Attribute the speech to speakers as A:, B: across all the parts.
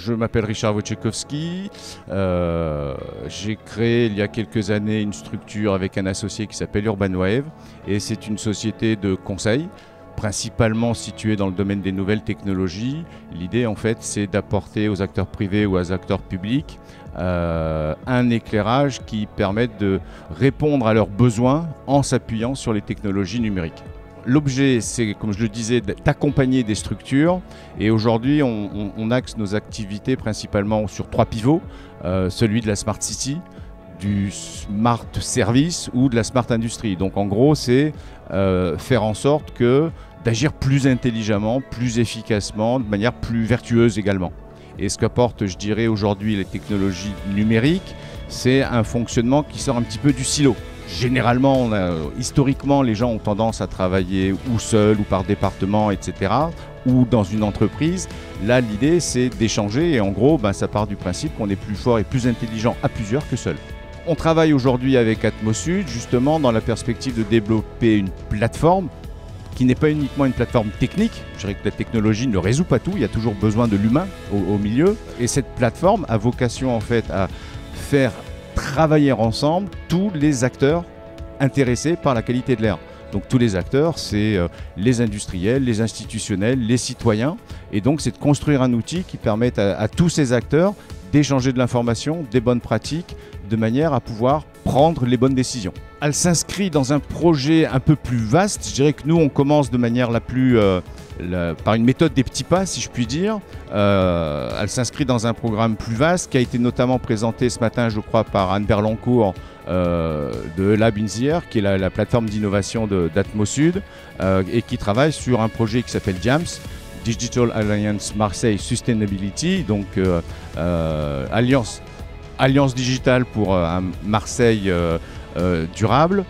A: Je m'appelle Richard Wojciechowski. J'ai créé il y a quelques années une structure avec un associé qui s'appelle Urban Wave et c'est une société de conseil principalement située dans le domaine des nouvelles technologies. L'idée en fait c'est d'apporter aux acteurs privés ou aux acteurs publics un éclairage qui permette de répondre à leurs besoins en s'appuyant sur les technologies numériques. L'objet, c'est, comme je le disais, d'accompagner des structures et aujourd'hui, on axe nos activités principalement sur 3 pivots, celui de la Smart City, du Smart Service ou de la Smart Industry. Donc en gros, c'est faire en sorte d'agir plus intelligemment, plus efficacement, de manière plus vertueuse également. Et ce qu'apportent, je dirais, aujourd'hui les technologies numériques, c'est un fonctionnement qui sort un petit peu du silo. Généralement, historiquement, les gens ont tendance à travailler ou seuls ou par département, etc. ou dans une entreprise. Là, l'idée, c'est d'échanger et en gros, ça part du principe qu'on est plus fort et plus intelligent à plusieurs que seul. On travaille aujourd'hui avec Atmosud, justement, dans la perspective de développer une plateforme qui n'est pas uniquement une plateforme technique. Je dirais que la technologie ne résout pas tout, il y a toujours besoin de l'humain au milieu. Et cette plateforme a vocation, en fait, à faire travailler ensemble tous les acteurs intéressés par la qualité de l'air. Donc tous les acteurs, c'est les industriels, les institutionnels, les citoyens. Et donc c'est de construire un outil qui permette à tous ces acteurs d'échanger de l'information, des bonnes pratiques, de manière à pouvoir prendre les bonnes décisions. Elle s'inscrit dans un projet un peu plus vaste. Je dirais que nous, on commence de manière par une méthode des petits pas, si je puis dire. Elle s'inscrit dans un programme plus vaste qui a été notamment présenté ce matin, je crois, par Anne Berlancourt de Lab in the Air, qui est la plateforme d'innovation d'Atmosud et qui travaille sur un projet qui s'appelle DIAMS, Digital Alliance Marseille Sustainability, donc Alliance digitale pour un Marseille durable,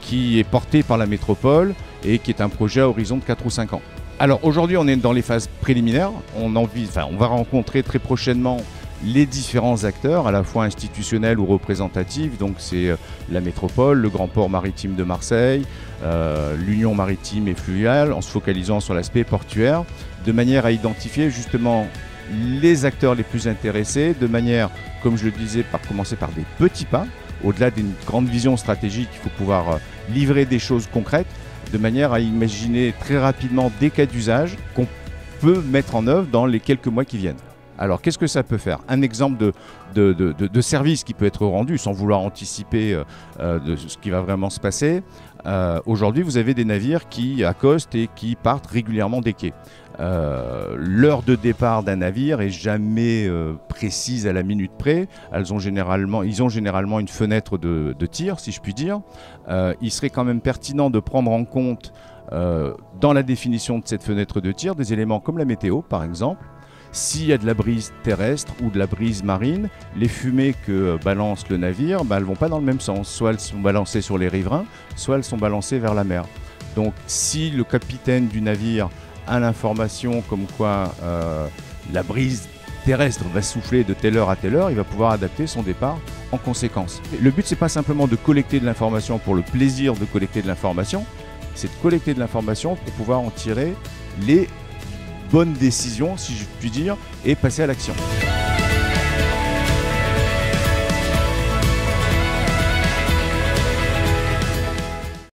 A: qui est porté par la métropole et qui est un projet à horizon de 4 ou 5 ans. Alors aujourd'hui, on est dans les phases préliminaires. On va rencontrer très prochainement les différents acteurs, à la fois institutionnels ou représentatifs. Donc c'est la métropole, le Grand Port Maritime de Marseille, l'Union Maritime et Fluviale, en se focalisant sur l'aspect portuaire, de manière à identifier justement les acteurs les plus intéressés, de manière, comme je le disais, commencer par des petits pas. Au-delà d'une grande vision stratégique, il faut pouvoir livrer des choses concrètes, de manière à imaginer très rapidement des cas d'usage qu'on peut mettre en œuvre dans les quelques mois qui viennent. Alors, qu'est-ce que ça peut faire? Un exemple de service qui peut être rendu, sans vouloir anticiper de ce qui va vraiment se passer. Aujourd'hui, vous avez des navires qui accostent et qui partent régulièrement des quais. L'heure de départ d'un navire est jamais précise à la minute près. Ils ont généralement une fenêtre de tir, si je puis dire. Il serait quand même pertinent de prendre en compte, dans la définition de cette fenêtre de tir, des éléments comme la météo, par exemple. S'il y a de la brise terrestre ou de la brise marine, les fumées que balance le navire, elles ne vont pas dans le même sens. Soit elles sont balancées sur les riverains, soit elles sont balancées vers la mer. Donc si le capitaine du navire a l'information comme quoi la brise terrestre va souffler de telle heure à telle heure, il va pouvoir adapter son départ en conséquence. Le but, c'est pas simplement de collecter de l'information pour le plaisir de collecter de l'information, c'est de collecter de l'information pour pouvoir en tirer les bonnes décisions, si je puis dire, et passer à l'action.